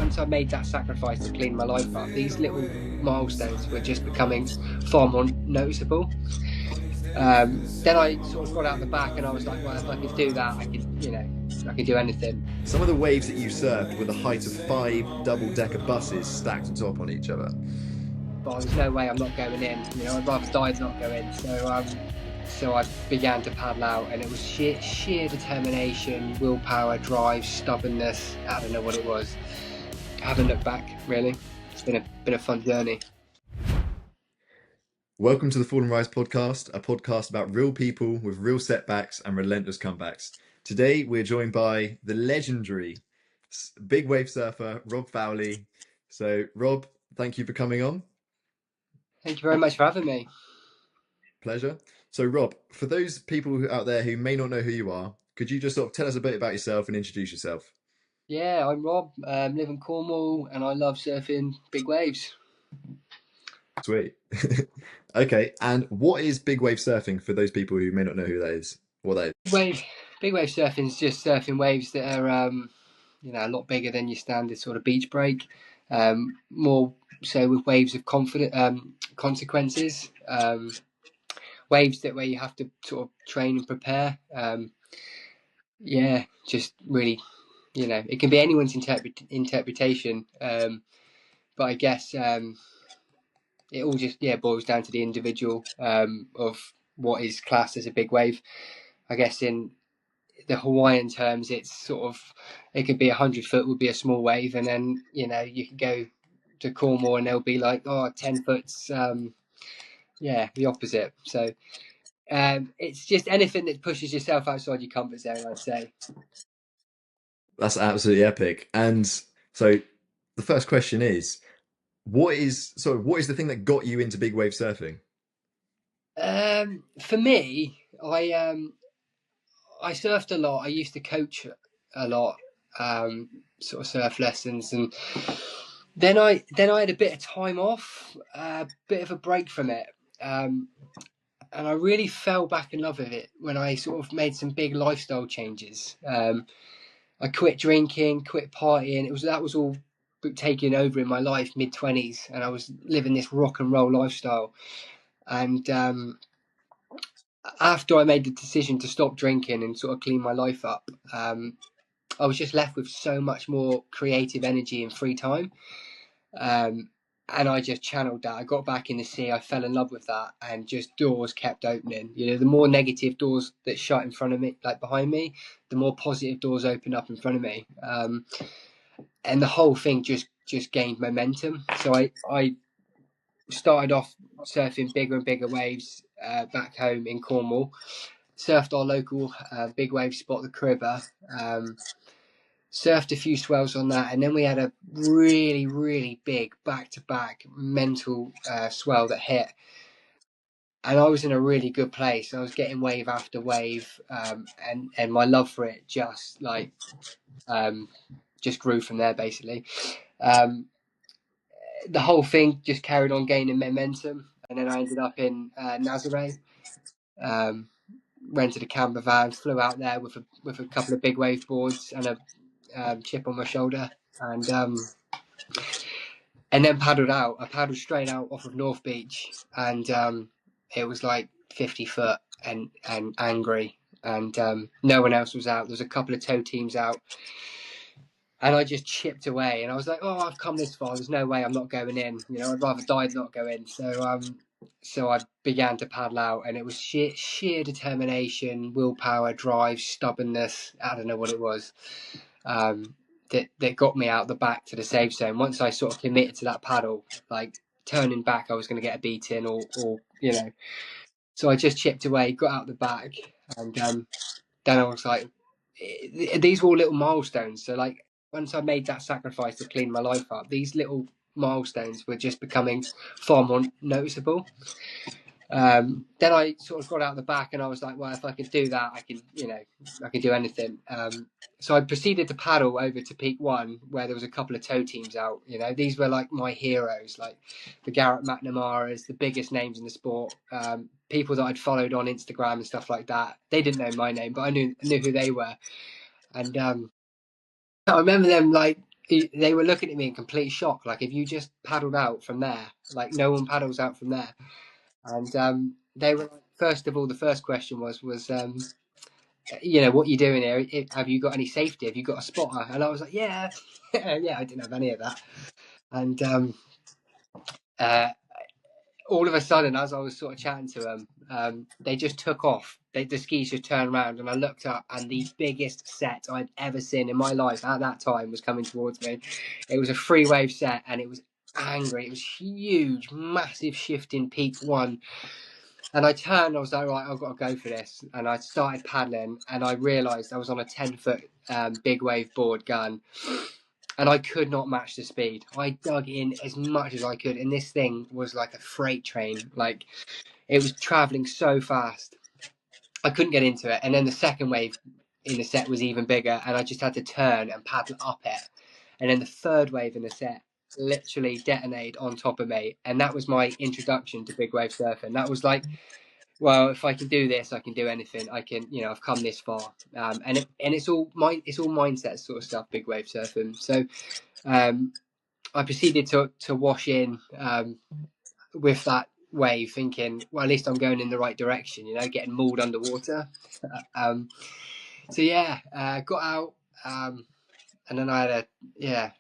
once I made that sacrifice to clean my life up, these little milestones were just becoming far more noticeable. Then I sort of got out the back and I was like, well, if I could do that, I could do anything. Some of the waves that you surfed were the height of 5 double-decker buses stacked on top on each other. But there's no way I'm not going in. I'd rather die than not go in. So I began to paddle out, and it was sheer determination, willpower, drive, stubbornness. I don't know what it was. I haven't looked back, really. It's been a fun journey. Welcome to the Fall and Rise podcast, a podcast about real people with real setbacks and relentless comebacks. Today, we're joined by the legendary big wave surfer, Rob Fowlie. So, Rob, thank you for coming on. Thank you very much for having me. Pleasure. So, Rob, for those people out there who may not know who you are, could you just sort of tell us a bit about yourself and introduce yourself? Yeah, I'm Rob, live in Cornwall, and I love surfing big waves. Sweet. Okay, and what is big wave surfing for those people who may not know who that is? What that is? Big wave surfing is just surfing waves that are a lot bigger than your standard sort of beach break. More so with waves of consequences. Waves where you have to sort of train and prepare. Just really, it can be anyone's interpretation. But I guess it all just boils down to the individual of what is classed as a big wave. I guess in the Hawaiian terms, it could be 100 foot would be a small wave, and then you could go to Cornwall and they'll be like 10 foot's the opposite. So it's just anything that pushes yourself outside your comfort zone, I'd say. That's absolutely epic. And so the first question is, what is the thing that got you into big wave surfing? For me, I surfed a lot. I used to coach a lot, sort of surf lessons, and then I had a bit of time off, a bit of a break from it, and I really fell back in love with it when I sort of made some big lifestyle changes. I quit drinking, quit partying. That was all taking over in my life, mid-20s, and I was living this rock and roll lifestyle. And after I made the decision to stop drinking and sort of clean my life up, I was just left with so much more creative energy and free time. And I just channeled that. I got back in the sea. I fell in love with that, and just doors kept opening. The more negative doors that shut in front of me, like behind me, the more positive doors opened up in front of me. And the whole thing just gained momentum. So I started off surfing bigger and bigger waves back home in Cornwall. Surfed our local big wave spot, the Cribber. Surfed a few swells on that, and then we had a really, really big back-to-back mental swell that hit. And I was in a really good place. I was getting wave after wave, and my love for it just grew from there, basically. The whole thing just carried on gaining momentum, and then I ended up in Nazaré. Rented a camper van, flew out there with a couple of big wave boards and a chip on my shoulder, and then paddled out. I paddled straight out off of North Beach, and it was like 50 foot and angry, and no one else was out. There was a couple of tow teams out, and I just chipped away, and I was like, I've come this far, there's no way I'm not going in. I'd rather die than not go in. So I began to paddle out, and it was sheer determination, willpower, drive, stubbornness. I don't know what it was that got me out the back to the safe zone. Once I sort of committed to that paddle, like turning back, I was going to get a beating or. So I just chipped away, got out the back, and then I was like, these were all little milestones. So like once I made that sacrifice to clean my life up, these little milestones were just becoming far more noticeable. Then I sort of got out the back and I was like, well, if I could do that, I can do anything. So I proceeded to paddle over to Peak 1, where there was a couple of tow teams out. These were like my heroes, like the Garrett McNamara's, the biggest names in the sport, people that I'd followed on Instagram and stuff like that. They didn't know my name, but I knew who they were. And I remember them like they were looking at me in complete shock. Like, if you just paddled out from there, like no one paddles out from there. And they were like, first of all, the first question was what are you doing here? Have you got any safety? Have you got a spotter? And I was like, yeah, yeah, I didn't have any of that. And uh, all of a sudden, as I was sort of chatting to them, they just took off. The skis just turned around, and I looked up, and the biggest set I'd ever seen in my life at that time was coming towards me. It was a free wave set, and it was angry. It was huge, massive shifting peak one. And I turned, I was like, right, I've got to go for this. And I started paddling, and I realised I was on a 10-foot big wave board gun, and I could not match the speed. I dug in as much as I could, and this thing was like a freight train. Like, it was travelling so fast. I couldn't get into it. And then the second wave in the set was even bigger, and I just had to turn and paddle up it. And then the third wave in the set literally detonated on top of me, and that was my introduction to big wave surfing. That was like, well, if I can do this, I can do anything. I can, I've come this far, and it's all mindset sort of stuff. Big wave surfing. So I proceeded to wash in with that wave, thinking, well, at least I'm going in the right direction. Getting mauled underwater. So yeah, got out, and then I had a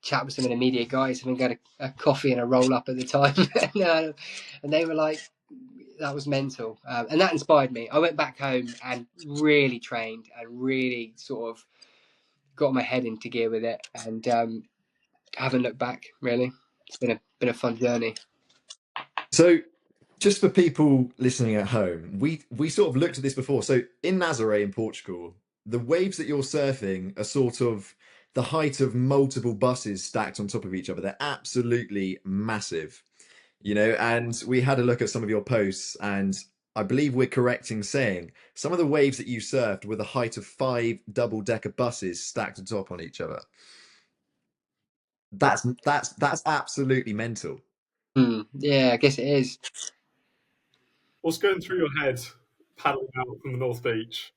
chat with some of the media guys. I think I got a coffee and a roll up at the time, and they were like, that was mental, and that inspired me. I went back home and really trained and really sort of got my head into gear with it, and haven't looked back really. It's been a fun journey. So, just for people listening at home, we sort of looked at this before. So, in Nazaré in Portugal, the waves that you're surfing are sort of the height of multiple buses stacked on top of each other. They're absolutely massive, and we had a look at some of your posts, and I believe we're correct in saying some of the waves that you surfed were the height of 5 double-decker buses stacked atop on each other. That's absolutely mental. Yeah, I guess it is. What's going through your head paddling out from the North Beach?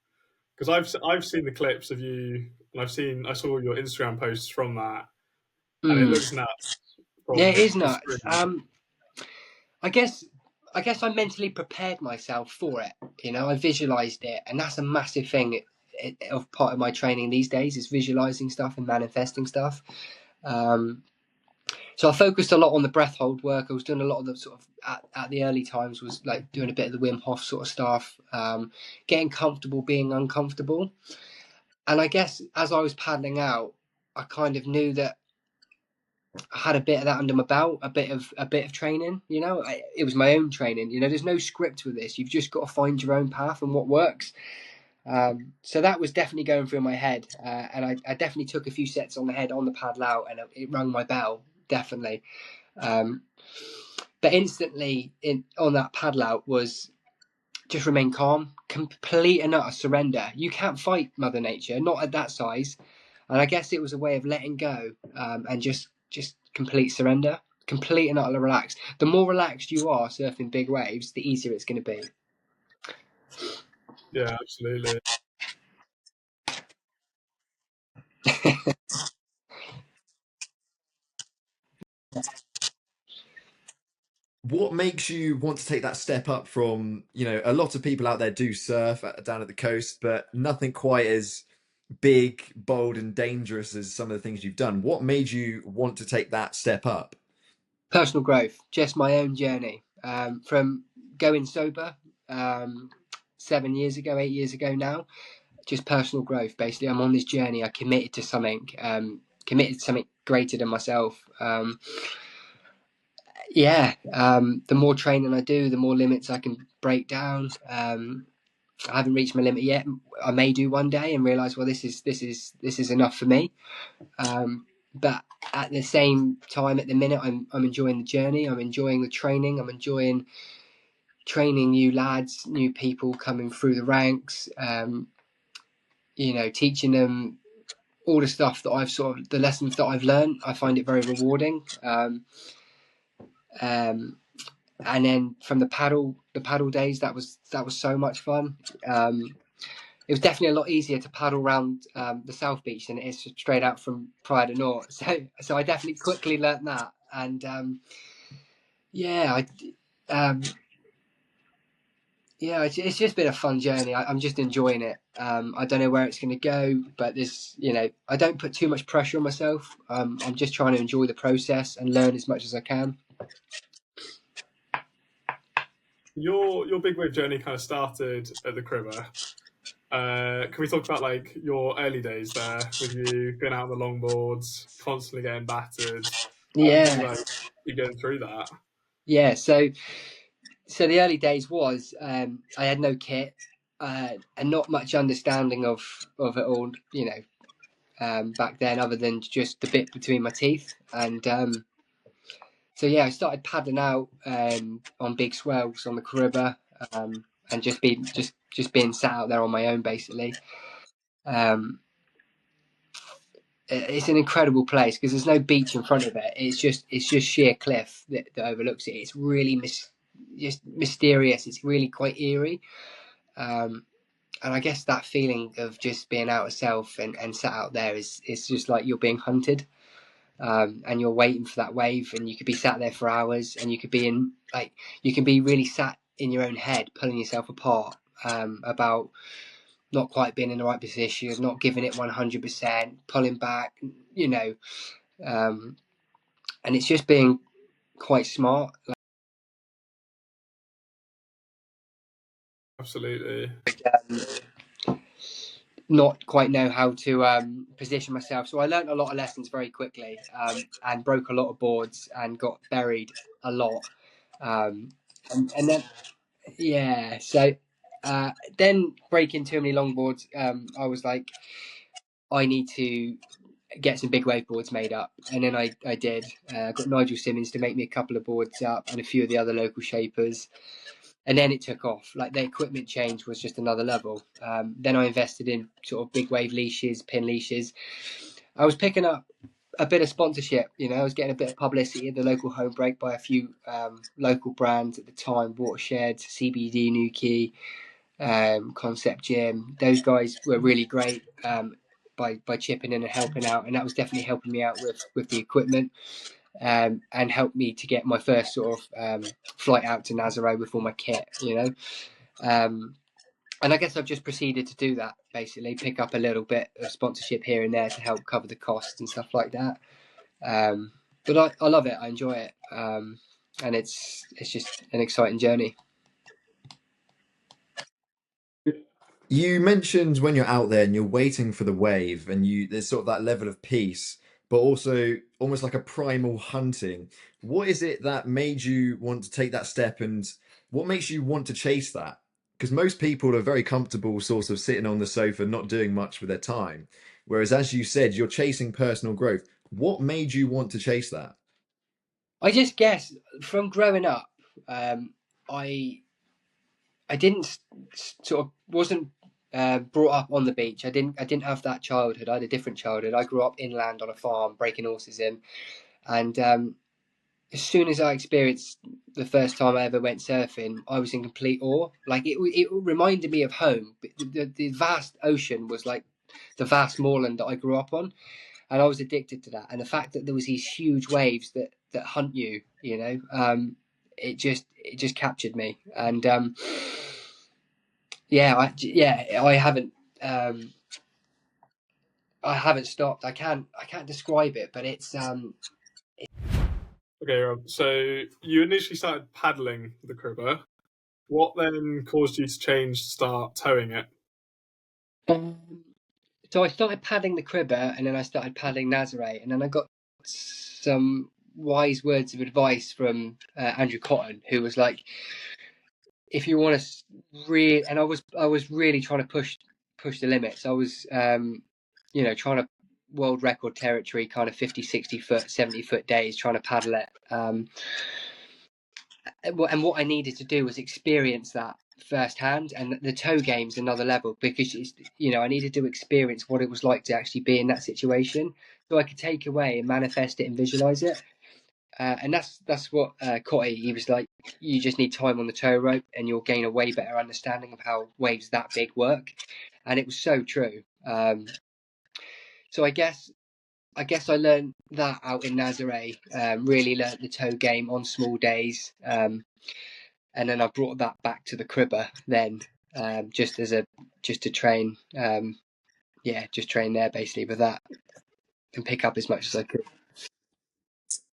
Because I've seen the clips of you, and I saw your Instagram posts from that, and it looks nuts. Yeah, it is the nuts. screen. I guess I mentally prepared myself for it. I visualized it, and that's a massive thing of part of my training these days is visualizing stuff and manifesting stuff. So I focused a lot on the breath hold work. I was doing a lot of the sort of at the early times was like doing a bit of the Wim Hof sort of stuff, getting comfortable being uncomfortable. And I guess as I was paddling out, I kind of knew that I had a bit of that under my belt, a bit of training. It was my own training. There's no script with this. You've just got to find your own path and what works. So that was definitely going through my head, and I definitely took a few sets on the head on the paddle out, and it rang my bell definitely. But instantly on that paddle out was just remain calm, complete and utter surrender. You can't fight Mother Nature, not at that size. And I guess it was a way of letting go, and just complete surrender, complete and utter relax. The more relaxed you are surfing big waves, the easier it's going to be. Yeah, absolutely. What makes you want to take that step up from, a lot of people out there do surf down at the coast, but nothing quite as big, bold, and dangerous as some of the things you've done. What made you want to take that step up? Personal growth, just my own journey, from going sober 7 years ago, 8 years ago now. Just personal growth. Basically, I'm on this journey. I committed to something, greater than myself. The more training I do, the more limits I can break down. I haven't reached my limit yet. I may do one day and realize, well, this is enough for me. But at the same time, at the minute, I'm enjoying the journey. I'm enjoying the training. I'm enjoying training new lads, new people coming through the ranks. Teaching them all the stuff that the lessons that I've learned. I find it very rewarding. And then from the paddle days, that was so much fun. it was definitely a lot easier to paddle around the South Beach than it is straight out from Praia do Norte. So I definitely quickly learnt that, and yeah, yeah, it's just been a fun journey. I'm just enjoying it. I don't know where it's going to go, but I don't put too much pressure on myself. I'm just trying to enjoy the process and learn as much as I can. Your big wave journey kind of started at the Cribber. Can we talk about like your early days there with you going out on the longboards, constantly getting battered? Talk Yeah, about you going through that. yeah. So the early days was I had no kit and not much understanding of it all. Back then, other than just the bit between my teeth, and so yeah, I started paddling out on big swells on the Caribba, and just being sat out there on my own, basically. Um, it's an incredible place because there's no beach in front of it. It's just sheer cliff that overlooks it. It's really just mysterious. It's really quite eerie, and I guess that feeling of just being out of self and sat out there is just like you're being hunted. And you're waiting for that wave, and you could be sat there for hours, and you could be you can be really sat in your own head, pulling yourself apart about not quite being in the right position, not giving it 100%, pulling back, and it's just being quite smart. Absolutely. Not quite know how to position myself, so I learned a lot of lessons very quickly, and broke a lot of boards and got buried a lot, and then yeah, so then breaking too many longboards, I was like, I need to get some big wave boards made up, and then I did. Got Nigel Simmons to make me a couple of boards up, and a few of the other local shapers, and then it took off. Like the equipment change was just another level. Then I invested in sort of big wave leashes, pin leashes. I was picking up a bit of sponsorship. I was getting a bit of publicity at the local home break by a few local brands at the time: Watershed, CBD, Nuki, Concept Gym. Those guys were really great by chipping in and helping out, and that was definitely helping me out with the equipment, and helped me to get my first sort of flight out to Nazaré with all my kit. And I guess I've just proceeded to do that, basically pick up a little bit of sponsorship here and there to help cover the costs and stuff like that. But I love it. I enjoy it, and it's just an exciting journey. You mentioned when you're out there and you're waiting for the wave, and there's sort of that level of peace, but also almost like a primal hunting. What is it that made you want to take that step, and what makes you want to chase that? Because most people are very comfortable sort of sitting on the sofa, not doing much with their time. Whereas, as you said, you're chasing personal growth. What made you want to chase that? I just guess from growing up, I didn't sort of wasn't brought up on the beach. I didn't have that childhood. I had a different childhood. I grew up inland on a farm, breaking horses in, and as soon as I experienced the first time I ever went surfing, I was in complete awe. Like it reminded me of home. The vast ocean was like the vast moorland that I grew up on, and I was addicted to that. And the fact that there was these huge waves that hunt you, it just captured me. And I haven't stopped. I can't describe it, but it's Okay, Rob. So you initially started paddling the Cribber. What then caused you to change to start towing it? So I started paddling the Cribber, and then I started paddling Nazaré, and then I got some wise words of advice from Andrew Cotton, who was like, if you want to really, and I was really trying to push the limits. I was trying to world record territory, kind of 50, 60 foot, 70 foot days, trying to paddle it. And what I needed to do was experience that firsthand, and the tow game's another level, because I needed to experience what it was like to actually be in that situation, so I could take away and manifest it and visualize it. And that's what Cotty, he was like, you just need time on the tow rope and you'll gain a way better understanding of how waves that big work. and it was so true. So I guess I learned that out in Nazaré. Really learnt the toe game on small days, and then I brought that back to the cribber then, just to train. Just train there basically with that and pick up as much as I could.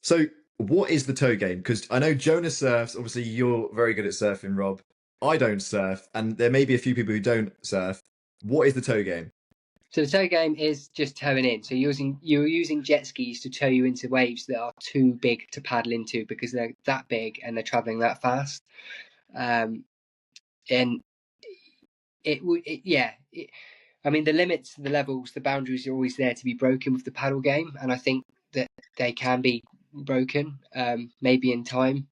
So, what is the toe game? Because I know Jonah surfs. Obviously, you're very good at surfing, Rob. I don't surf, and there may be a few people who don't surf. What is the toe game? So the tow game is just towing in. So you're using jet skis to tow you into waves that are too big to paddle into because they're that big and they're traveling that fast. And I mean, the limits, the levels, the boundaries are always there to be broken with the paddle game, and I think that they can be broken, maybe in time.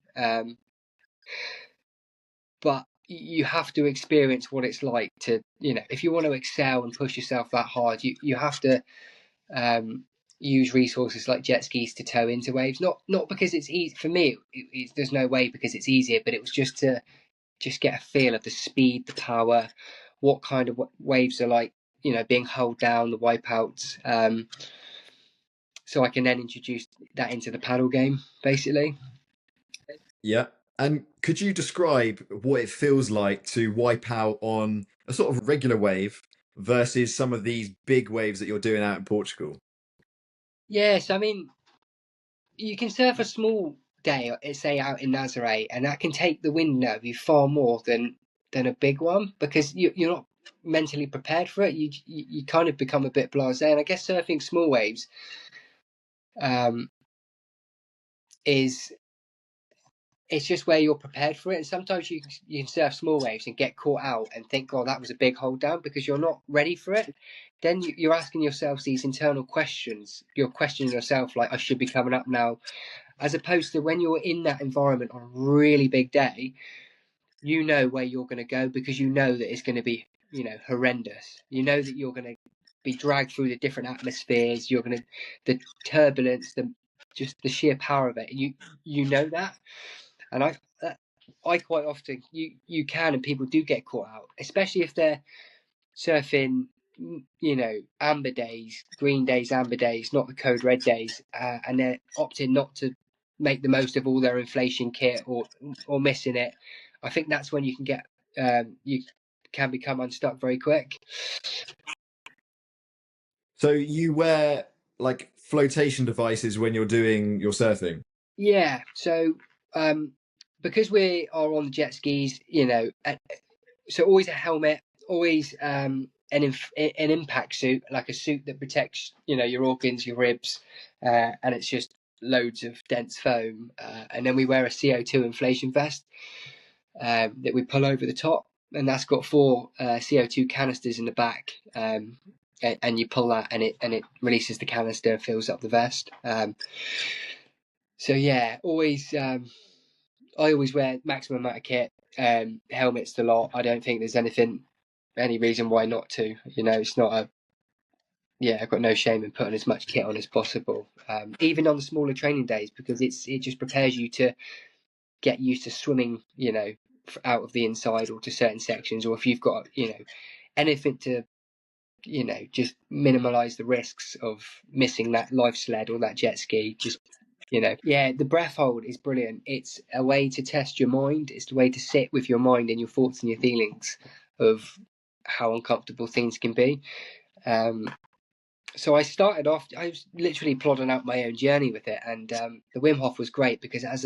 But you have to experience what it's like to, if you want to excel and push yourself that hard, you have to use resources like jet skis to tow into waves. Not because it's easy for me. There's no way because it's easier, but it was just to get a feel of the speed, the power, what kind of waves are like, being held down, the wipeouts. So I can then introduce that into the paddle game, basically. Yeah. And could you describe what it feels like to wipe out on a sort of regular wave versus some of these big waves that you're doing out in Portugal? Yes, I mean, you can surf a small day, say out in Nazaré, and that can take the wind out of you far more than a big one because you're not mentally prepared for it. You kind of become a bit blasé, and I guess surfing small waves is it's just where you're prepared for it. And sometimes you can surf small waves and get caught out and think, "Oh, that was a big hold down," because you're not ready for it. Then you're asking yourself these internal questions. You're questioning yourself, like, "I should be coming up now," as opposed to when you're in that environment on a really big day. You know where you're going to go because you know that it's going to be, horrendous. You know that you're going to be dragged through the different atmospheres. You're going to the turbulence, the sheer power of it. You know that. And I quite often you can and people do get caught out, especially if they're surfing, amber days, green days, amber days, not the code red days, and they're opting not to make the most of all their inflation kit or missing it. I think that's when you can become unstuck very quick. So you wear like flotation devices when you're doing your surfing? Yeah. So because we are on the jet skis, so always a helmet, always an impact suit, like a suit that protects your organs, your ribs, and it's just loads of dense foam, and then we wear a CO2 inflation vest that we pull over the top, and that's got 4 CO2 canisters in the back, and you pull that and it releases the canister and fills up the vest. So yeah, always I always wear maximum amount of kit. Helmets a lot. I don't think there's any reason why not to. It's not I've got no shame in putting as much kit on as possible, even on the smaller training days, because it just prepares you to get used to swimming, out of the inside or to certain sections, or if you've got, anything to, just minimize the risks of missing that life sled or that jet ski. Just the breath hold is brilliant. It's a way to test your mind. It's a way to sit with your mind and your thoughts and your feelings of how uncomfortable things can be. So I started off, I was literally plodding out my own journey with it, and the Wim Hof was great because as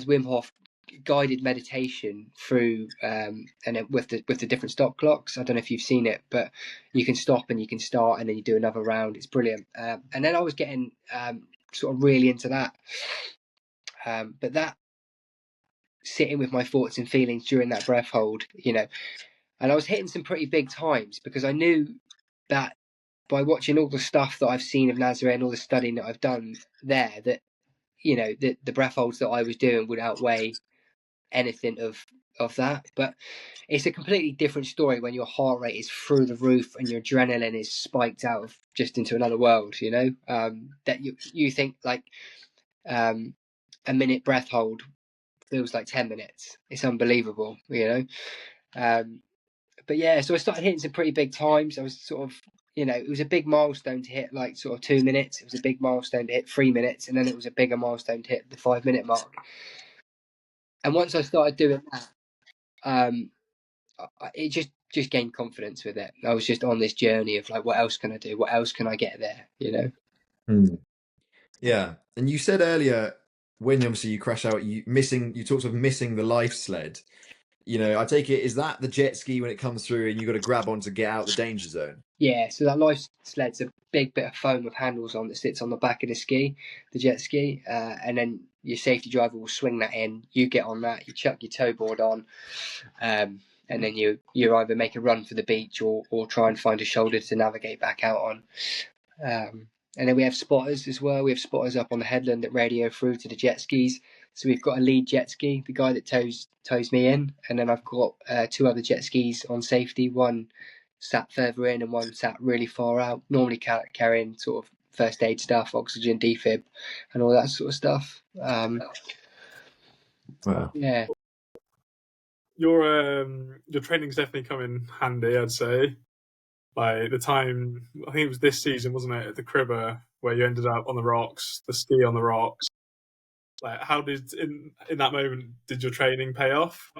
Wim Hof guided meditation through and with the different stop clocks. I don't know if you've seen it, but you can stop and you can start and then you do another round. It's brilliant. And then I was getting sort of really into that, but that sitting with my thoughts and feelings during that breath hold, and I was hitting some pretty big times because I knew that by watching all the stuff that I've seen of Nazaré and all the studying that I've done there, that the breath holds that I was doing would outweigh anything of that. But it's a completely different story when your heart rate is through the roof and your adrenaline is spiked out of just into another world, that you think like a minute breath hold feels like 10 minutes. It's unbelievable, yeah, so I started hitting some pretty big times. I was sort of, it was a big milestone to hit like sort of 2 minutes. It was a big milestone to hit 3 minutes, and then it was a bigger milestone to hit the 5-minute mark. And once I started doing that, it just gained confidence with it. I was just on this journey of like, what else can I do? What else can I get there? Yeah. And you said earlier, when obviously you crash out, you talked of missing the life sled. I take it, is that the jet ski when it comes through and you got to grab on to get out the danger zone? Yeah, so that life sled's a big bit of foam with handles on that sits on the back of the jet ski, and then your safety driver will swing that in. You get on that, you chuck your tow board on, and then you either make a run for the beach or try and find a shoulder to navigate back out on. And then we have spotters as well. We have spotters up on the headland that radio through to the jet skis. So we've got a lead jet ski, the guy that tows me in, and then I've got 2 other jet skis on safety. One sat further in and one sat really far out. Normally carrying sort of first aid stuff, oxygen, defib, and all that sort of stuff. Wow. Yeah. Your training's definitely come in handy, I'd say. Like the time, I think it was this season, wasn't it, at the Cribber, where you ended up on the rocks, the ski on the rocks. Like, how did in that moment did your training pay off?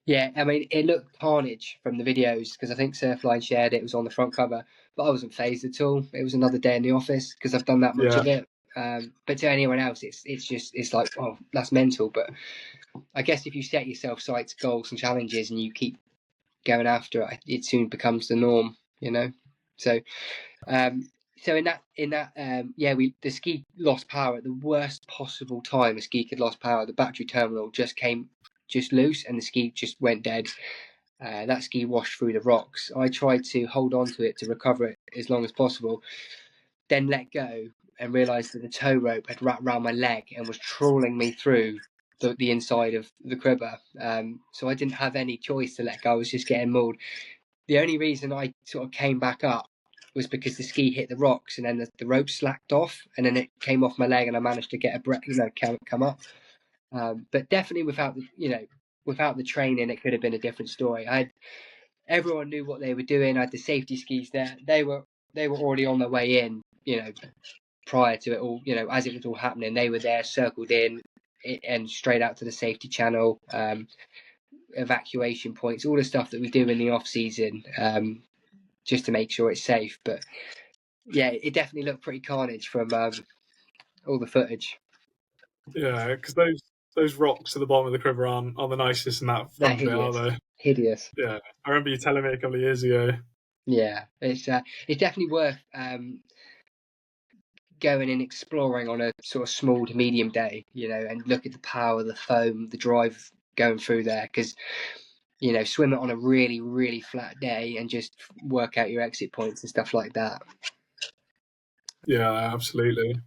Yeah, I mean, it looked carnage from the videos because I think Surfline shared it was on the front cover, but I wasn't phased at all. It was another day in the office because I've done that much of it. But to anyone else, it's like, oh, that's mental. But I guess if you set yourself sights, goals, and challenges, and you keep going after it, it soon becomes the norm. So, so in that, the ski lost power at the worst possible time a ski could lost power. The battery terminal just came loose, and the ski just went dead. That ski washed through the rocks. I tried to hold on to it to recover it as long as possible, then let go and realised that the tow rope had wrapped around my leg and was trawling me through the inside of the cribber. So I didn't have any choice to let go. I was just getting mauled. The only reason I sort of came back up was because the ski hit the rocks and then the rope slacked off and then it came off my leg and I managed to get a breath, come up. But definitely without the training, it could have been a different story. Everyone knew what they were doing. I had the safety skis there. They were already on their way in, prior to it all, as it was all happening. They were there, circled in, and straight out to the safety channel, evacuation points, all the stuff that we do in the off season, just to make sure it's safe. But yeah, it definitely looked pretty carnage from all the footage. Yeah, because those rocks at the bottom of the Cribber aren't the nicest in that front bit, are they? Hideous. Yeah, I remember you telling me a couple of years ago. Yeah, it's definitely worth going and exploring on a sort of small to medium day, and look at the power, the foam, the drive going through there, because swim it on a really, really flat day and just work out your exit points and stuff like that. Yeah, absolutely.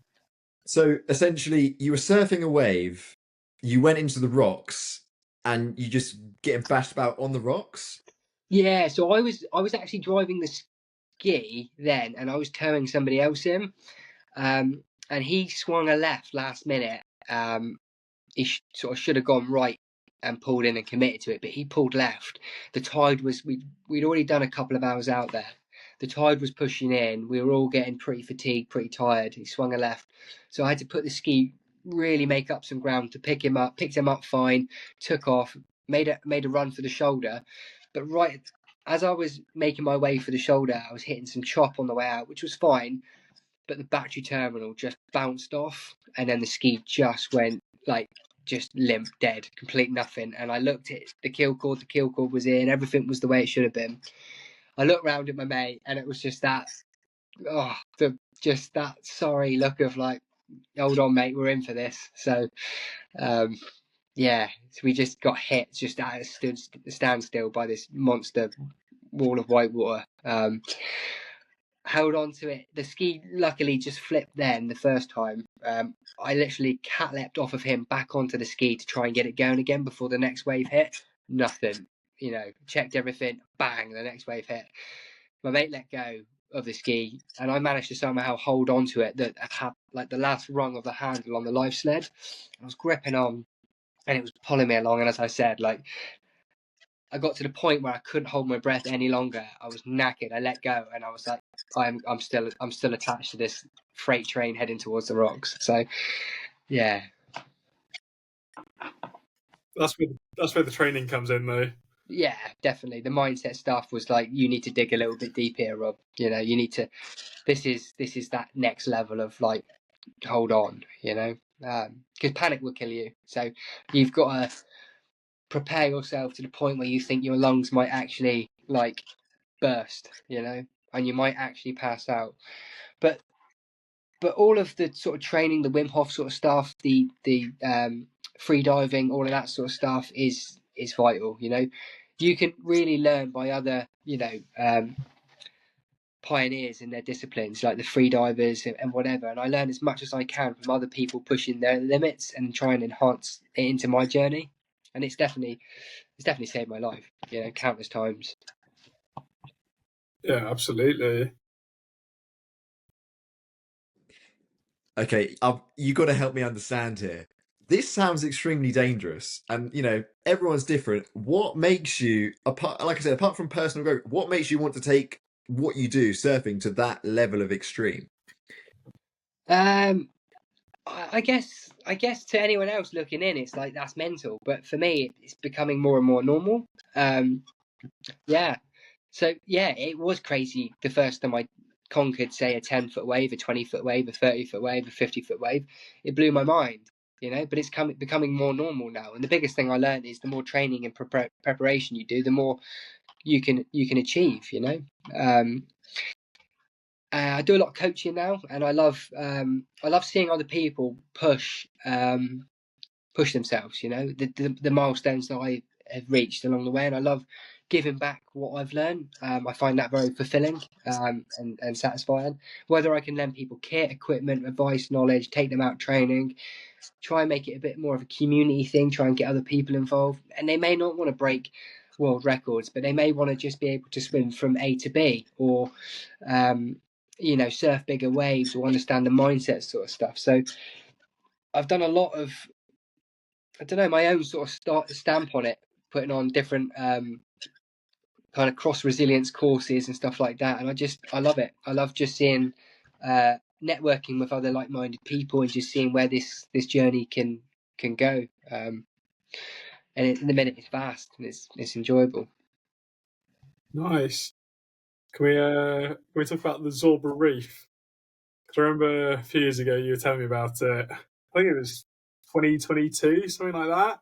So essentially, you were surfing a wave, you went into the rocks, and you just getting bashed about on the rocks. Yeah, so I was actually driving the ski then, and I was towing somebody else in, and he swung a left last minute. He sort of should have gone right and pulled in and committed to it, but he pulled left. The tide was we'd already done a couple of hours out there. The tide was pushing in. We were all getting pretty fatigued, pretty tired. He swung a left, so I had to put the ski, really make up some ground to pick him up. Picked him up fine, took off, made a run for the shoulder, but right as I was making my way for the shoulder, I was hitting some chop on the way out, which was fine, but the battery terminal just bounced off, and then the ski just went just limp, dead, complete nothing. And I looked at the kill cord was in, everything was the way it should have been. I looked round at my mate, and it was just that sorry look of like, hold on mate, we're in for this. So so we just got hit just at a standstill by this monster wall of white water. Held on to it. The ski luckily just flipped then the first time. I literally cat leapt off of him back onto the ski to try and get it going again before the next wave hit. Nothing. Checked everything. Bang, the next wave hit. My mate let go of the ski, and I managed to somehow hold on to it, that had like the last rung of the handle on the life sled. I was gripping on, and it was pulling me along. And as I said, like, I got to the point where I couldn't hold my breath any longer. I was knackered. I let go, and I was like, I'm still attached to this freight train heading towards the rocks. So, yeah. That's where the training comes in, though. Yeah, definitely. The mindset stuff was like, you need to dig a little bit deeper here, Rob. You know, you need to. This is that next level of like, hold on. You know, because panic will kill you. So you've got to prepare yourself to the point where you think your lungs might actually like burst. You know, and you might actually pass out. But all of the sort of training, the Wim Hof sort of stuff, the free diving, all of that sort of stuff is vital. You know, you can really learn by other, you know, pioneers in their disciplines, like the free divers and whatever. And I learn as much as I can from other people pushing their limits and try and enhance it into my journey. And it's definitely saved my life, you know, countless times. Yeah, absolutely. Okay, you got to help me understand here. This sounds extremely dangerous, and you know everyone's different. What makes you, apart, like I said, apart from personal growth, what makes you want to take what you do, surfing, to that level of extreme? I guess to anyone else looking in, it's like that's mental. But for me, it's becoming more and more normal. Yeah. So yeah, it was crazy the first time I conquered, say, a 10-foot wave, a 20-foot wave, a 30-foot wave, a 50-foot wave. It blew my mind, you know. But it's becoming more normal now. And the biggest thing I learned is the more training and preparation you do, the more you can achieve. You know. I do a lot of coaching now, and I love seeing other people push themselves. You know, the milestones that I have reached along the way, and I love giving back what I've learned. I find that very fulfilling and satisfying. Whether I can lend people kit, equipment, advice, knowledge, take them out training, try and make it a bit more of a community thing, try and get other people involved, and they may not want to break world records, but they may want to just be able to swim from A to B, or you know, surf bigger waves, or understand the mindset sort of stuff. So I've done a lot of, I don't know, my own sort of stamp on it, putting on different kind of cross resilience courses and stuff like that. And I love it. I love just seeing, networking with other like minded people and just seeing where this journey can go. And in the minute, it's vast and it's enjoyable. Nice. Can we talk about the Zorba Reef? Because I remember a few years ago you were telling me about it. I think it was 2022, something like that.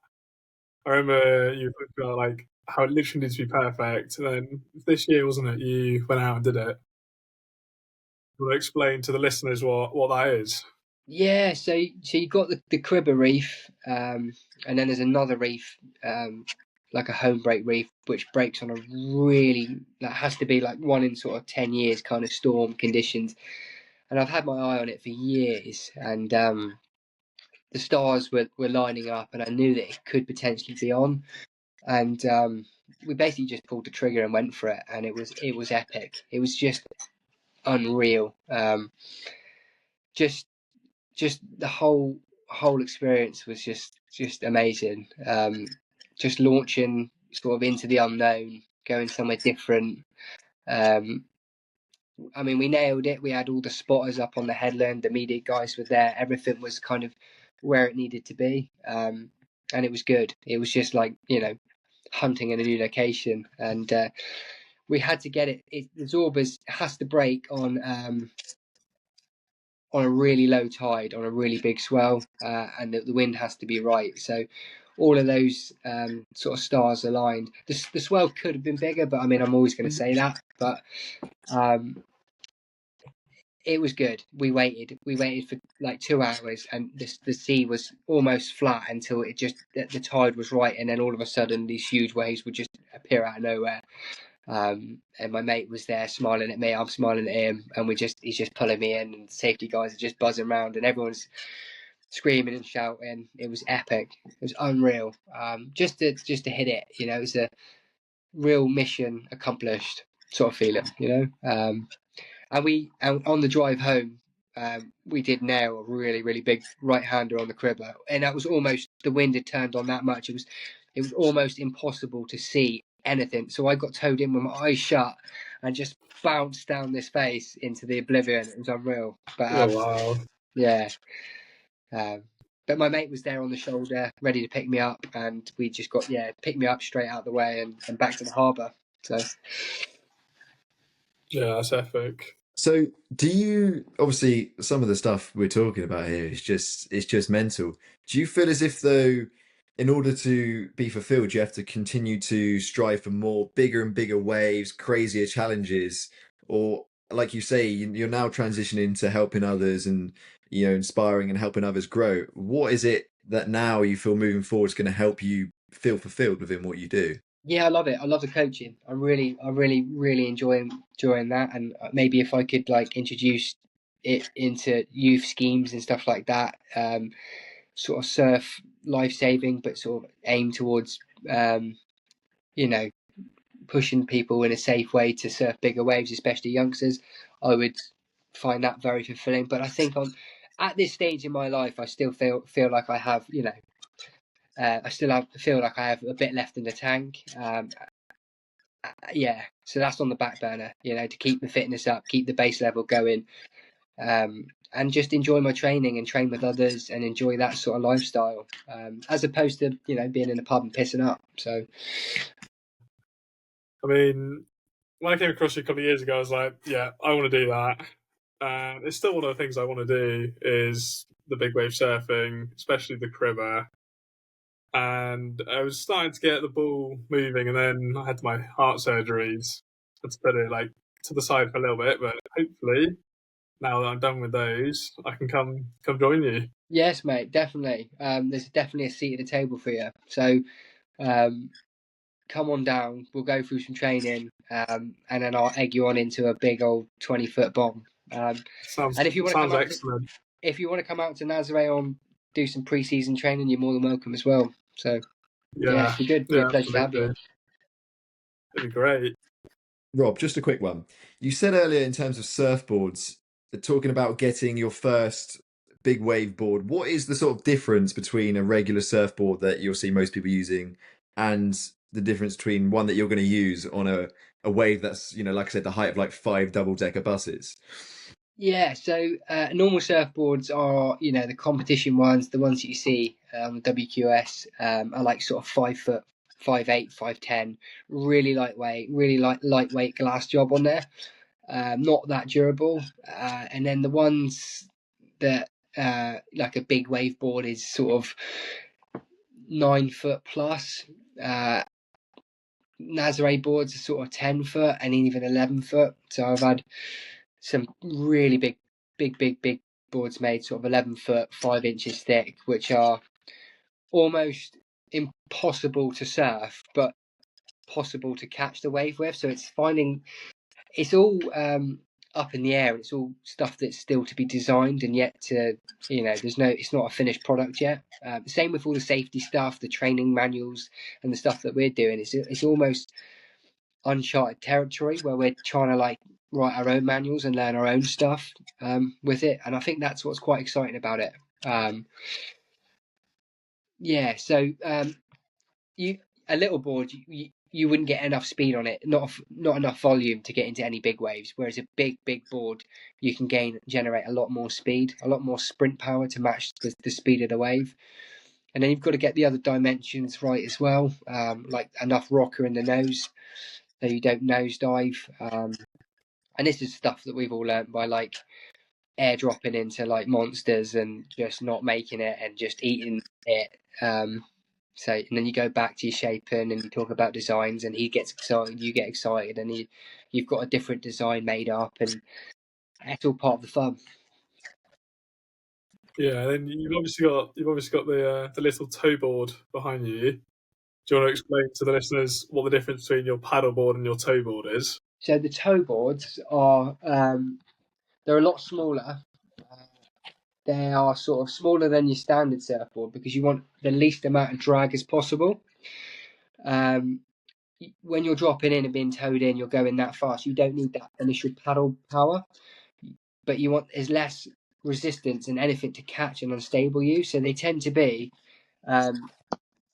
I remember you talked about like how it literally needs to be perfect. And then this year, wasn't it? You went out and did it. Will you explain to the listeners what that is? Yeah, so you got the Cribber Reef, and then there's another reef, like a home break reef, which breaks on a really, that has to be like 1 in sort of 10 years kind of storm conditions. And I've had my eye on it for years, and the stars were lining up, and I knew that it could potentially be on. And we basically just pulled the trigger and went for it, and it was epic. It was just unreal. Just the whole experience was just amazing. Just launching sort of into the unknown, going somewhere different. I mean, we nailed it. We had all the spotters up on the headland. The media guys were there. Everything was kind of where it needed to be, and it was good. It was just like, you know, hunting in a new location, and we had to get it. The Zorbas has to break on a really low tide, on a really big swell, and the wind has to be right. So all of those sort of stars aligned. The swell could have been bigger, but I mean, I'm always going to say that. But it was good. We waited for like 2 hours, and the sea was almost flat until it just the tide was right, and then all of a sudden these huge waves would just appear out of nowhere. And my mate was there smiling at me, I'm smiling at him, and he's just pulling me in, and the safety guys are just buzzing around, and everyone's screaming and shouting. It was epic. It was unreal. Just to hit it, you know, it was a real mission accomplished sort of feeling, you know. And on the drive home, we did nail a really, really big right-hander on the cribber, and that was almost, the wind had turned on that much. It was almost impossible to see anything. So I got towed in with my eyes shut and just bounced down this face into the oblivion. It was unreal. But Oh wow. yeah. But my mate was there on the shoulder, ready to pick me up, and we just got picked me up straight out the way and back to the harbour. So Yeah, that's epic. So, do you obviously some of the stuff we're talking about here is just it's just mental. Do you feel as if though, in order to be fulfilled, you have to continue to strive for more, bigger and bigger waves, crazier challenges, or like you say, you're now transitioning to helping others and inspiring and helping others grow. What is it that now you feel moving forward is going to help you feel fulfilled within what you do? yeah, I love it. I love the coaching. I really enjoying that. And maybe if I could like introduce it into youth schemes and stuff like that, sort of surf life saving, but sort of aim towards you know pushing people in a safe way to surf bigger waves, especially youngsters, I would find that very fulfilling. But I think at this stage in my life, I still feel like I have, feel like I have a bit left in the tank. Yeah, so that's on the back burner, to keep the fitness up, keep the base level going, and just enjoy my training and train with others and enjoy that sort of lifestyle, as opposed to being in a pub and pissing up. So I mean, when I came across you a couple of years ago, I was like, yeah, I want to do that. And it's still one of the things I want to do is the big wave surfing, especially the cribber. And I was starting to get the ball moving, and then I had my heart surgeries. Had to put it like to the side for a little bit, but hopefully now that I'm done with those, I can come join you. yes, mate, definitely. There's definitely a seat at the table for you. So um, come on down. We'll go through some training, and then I'll egg you on into a big old 20-foot bomb. Sounds And if you want to come out, excellent. if you want to come out to Nazaré on do some pre-season training, you're more than welcome as well. So yeah, Yeah, it'd be good. Be a yeah, pleasure to have you. absolutely. It'd be great. Rob, just a quick one. You said earlier in terms of surfboards, talking about getting your first big wave board. What is the sort of difference between a regular surfboard that you'll see most people using and the difference between one that you're going to use on a wave that's, like I said, the height of like 5 double-decker buses? Yeah, so normal surfboards are, the competition ones, the ones that you see on the WQS, are like sort of 5 foot, 5'8", 5'10", really lightweight, lightweight glass job on there. Not that durable. And then the ones that like a big wave board is sort of 9 foot plus. Nazare boards are sort of 10 foot and even 11 foot. So I've had some really big boards made, sort of 11 foot, 5 inches thick, which are almost impossible to surf, but possible to catch the wave with. So it's all up in the air. It's all stuff that's still to be designed and yet to, it's not a finished product yet. Same with all the safety stuff, the training manuals and the stuff that we're doing. It's almost uncharted territory where we're trying to like write our own manuals and learn our own stuff with it. And I think that's what's quite exciting about it. So you a little board, you wouldn't get enough speed on it, not enough volume to get into any big waves. Whereas a big board, you can generate a lot more speed, a lot more sprint power to match the speed of the wave. And then you've got to get the other dimensions right as well, like enough rocker in the nose so you don't nosedive. And this is stuff that we've all learned by like airdropping into like monsters and just not making it and just eating it. So, and then you go back to your shaping and you talk about designs, and he gets excited, you get excited, and you've got a different design made up, and it's all part of the fun. Yeah, and then you've obviously got the little toe board behind you. Do you want to explain to the listeners what the difference between your paddle board and your toe board is? So the toe boards are they're a lot smaller. They are sort of smaller than your standard surfboard because you want the least amount of drag as possible. When you're dropping in and being towed in, you're going that fast. You don't need that initial paddle power, but you want there's less resistance and anything to catch and unstable you. So they tend to be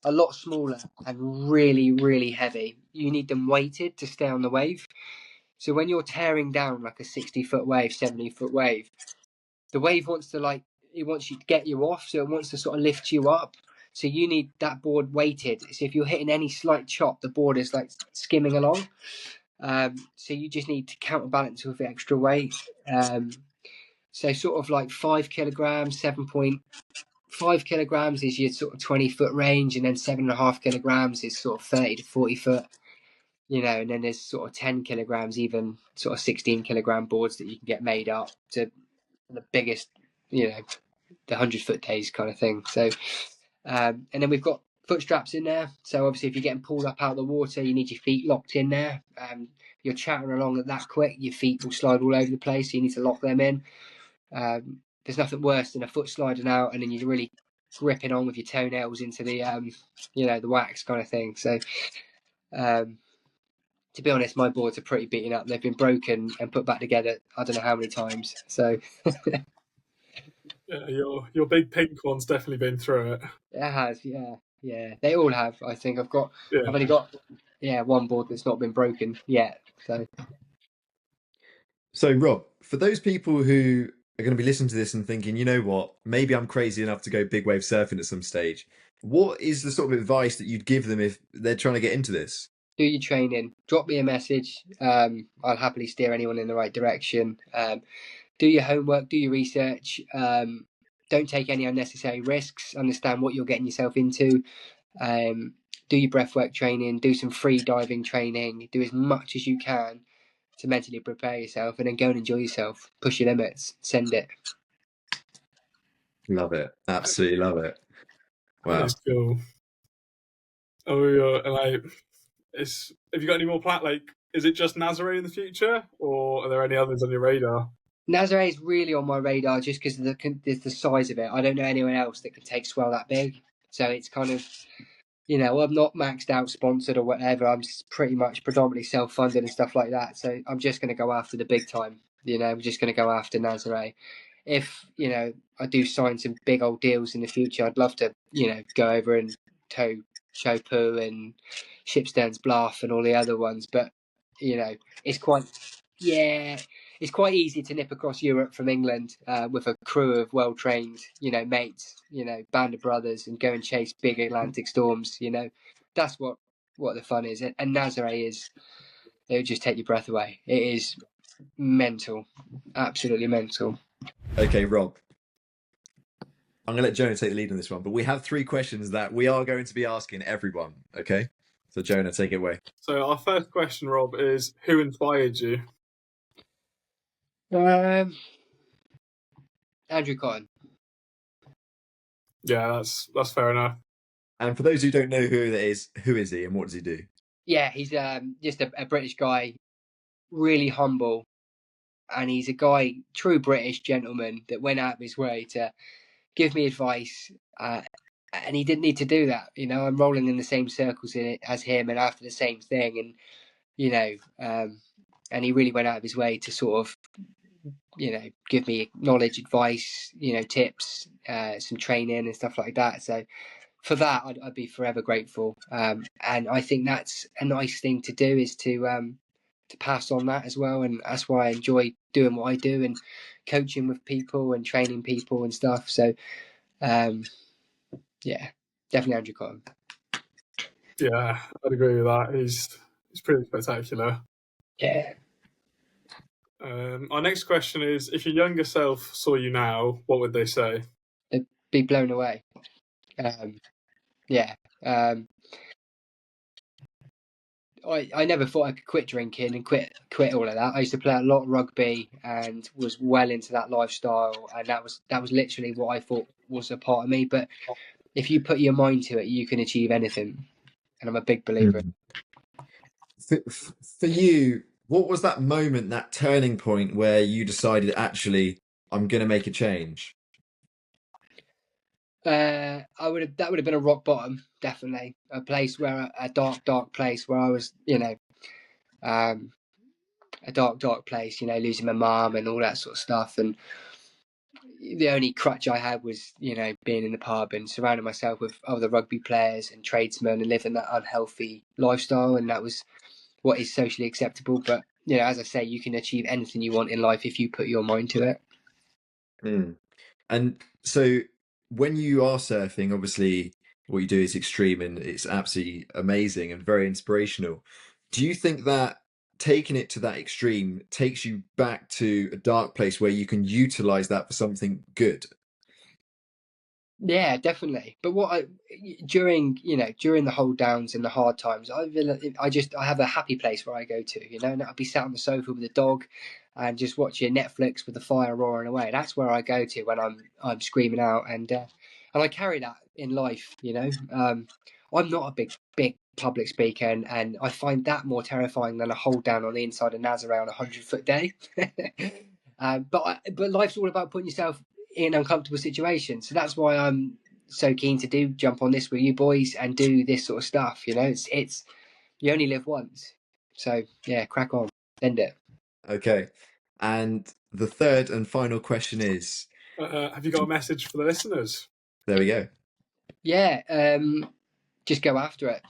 a lot smaller and really, really heavy. You need them weighted to stay on the wave. So when you're tearing down like a 60-foot wave, 70-foot wave, the wave wants to it wants you to get you off, so it wants to sort of lift you up. So you need that board weighted. So if you're hitting any slight chop, the board is like skimming along. So you just need to counterbalance with extra weight. So sort of like 5 kilograms, 7.5 kilograms is your sort of 20-foot range, and then 7.5 kilograms is sort of 30 to 40 foot. And then there's sort of 10 kilograms, even sort of 16 kilogram boards that you can get made up to the biggest, the 100-foot days kind of thing. So, and then we've got foot straps in there. So obviously, if you're getting pulled up out of the water, you need your feet locked in there. You're chattering along at that quick, your feet will slide all over the place. So you need to lock them in. There's nothing worse than a foot sliding out and then you're really gripping on with your toenails into the, the wax kind of thing. So, to be honest, my boards are pretty beaten up. They've been broken and put back together I don't know how many times. So yeah, your big pink one's definitely been through it. It has, yeah. They all have. I think I've only got one board that's not been broken yet. So Rob, for those people who are going to be listening to this and thinking, you know what, maybe I'm crazy enough to go big wave surfing at some stage, what is the sort of advice that you'd give them if they're trying to get into this? Do your training. Drop me a message. I'll happily steer anyone in the right direction. Do your homework. Do your research. Don't take any unnecessary risks. Understand what you're getting yourself into. Do your breathwork training. Do some free diving training. Do as much as you can to mentally prepare yourself, and then go and enjoy yourself. Push your limits. Send it. Love it. Absolutely love it. Wow. That's cool. Oh, and have you got any more is it just Nazare in the future, or are there any others on your radar? Nazare is really on my radar just because of the size of it. I don't know anyone else that can take swell that big. So it's kind of, I'm not maxed out sponsored or whatever. I'm pretty much predominantly self-funded and stuff like that. So I'm just going to go after the big time. I'm just going to go after Nazare. If, I do sign some big old deals in the future, I'd love to, go over and tow Chopu and Shipstone's Bluff and all the other ones. But, it's quite easy to nip across Europe from England with a crew of well-trained, mates, band of brothers, and go and chase big Atlantic storms. That's what the fun is. And Nazare it would just take your breath away. It is mental, absolutely mental. Okay, Rob. I'm going to let Jonah take the lead on this one, but we have 3 questions that we are going to be asking everyone, okay? So Jonah, take it away. So our first question, Rob, is who inspired you? Andrew Cotton. Yeah, that's fair enough. And for those who don't know who that is, who is he and what does he do? Yeah, he's just a British guy, really humble, and he's a guy, true British gentleman that went out of his way to give me advice, and he didn't need to do that. I'm rolling in the same circles in it as him and after the same thing, and and he really went out of his way to sort of give me knowledge, advice, tips, some training and stuff like that. So for that, I'd be forever grateful. And I think that's a nice thing to do, is to pass on that as well. And that's why I enjoy doing what I do and coaching with people and training people and stuff. So yeah, definitely Andrew Cotton. Yeah, I'd agree with that. He's pretty spectacular. Yeah. Our next question is, if your younger self saw you now, what would they say? They'd be blown away. I never thought I could quit drinking and quit all of that. I used to play a lot of rugby and was well into that lifestyle, and that was literally what I thought was a part of me. But if you put your mind to it, you can achieve anything, and I'm a big believer. For you, what was that moment, that turning point where you decided, actually, I'm going to make a change? That would have been a rock bottom, definitely. A place where a dark place where I was, a dark place, losing my mum and all that sort of stuff. And the only crutch I had was, you know, being in the pub and surrounding myself with other rugby players and tradesmen and living that unhealthy lifestyle, and that was what is socially acceptable. But, you know, as I say, you can achieve anything you want in life if you put your mind to it. Mm. And so when you are surfing, obviously what you do is extreme and it's absolutely amazing and very inspirational. Do you think that taking it to that extreme takes you back to a dark place where you can utilize that for something good? Yeah, definitely. But during the hold downs and the hard times, I have a happy place where I go to, you know, and I'll be sat on the sofa with a dog and just watching Netflix with the fire roaring away. That's where I go to when I'm screaming out, and I carry that in life, you know. I'm not a big public speaker, and I find that more terrifying than a hold down on the inside of Nazaré on a 100-foot day. But life's all about putting yourself in uncomfortable situations. So that's why I'm so keen to jump on this with you boys and do this sort of stuff. You know, it's you only live once. So yeah, crack on, send it. Okay. And the third and final question is, have you got a message for the listeners? there we go. Yeah, just go after it.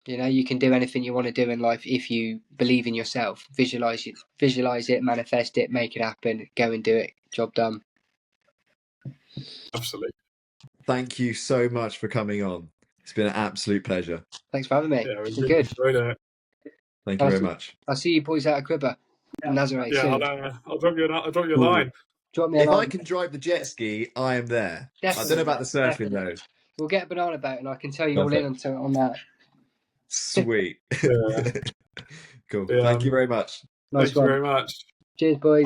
You know, you can do anything you want to do in life if you believe in yourself. Visualize it, manifest it, make it happen. Go and do it. Job done. Absolutely. Thank you so much for coming on. It's been an absolute pleasure. Thanks for having me. Yeah, It's been good. Enjoyed it. Thank you very much. I'll see you boys out of Cribber, Nazaré. Yeah, soon. I'll drop you a line. Drop me a If line. I can drive the jet ski, I am there. Definitely. I don't know about the surfing though. We'll get a banana boat and I can tell you all in on that. Sweet. Yeah. Cool. Yeah, Thank you very much. Nice Thank you one. very much. Cheers, boys.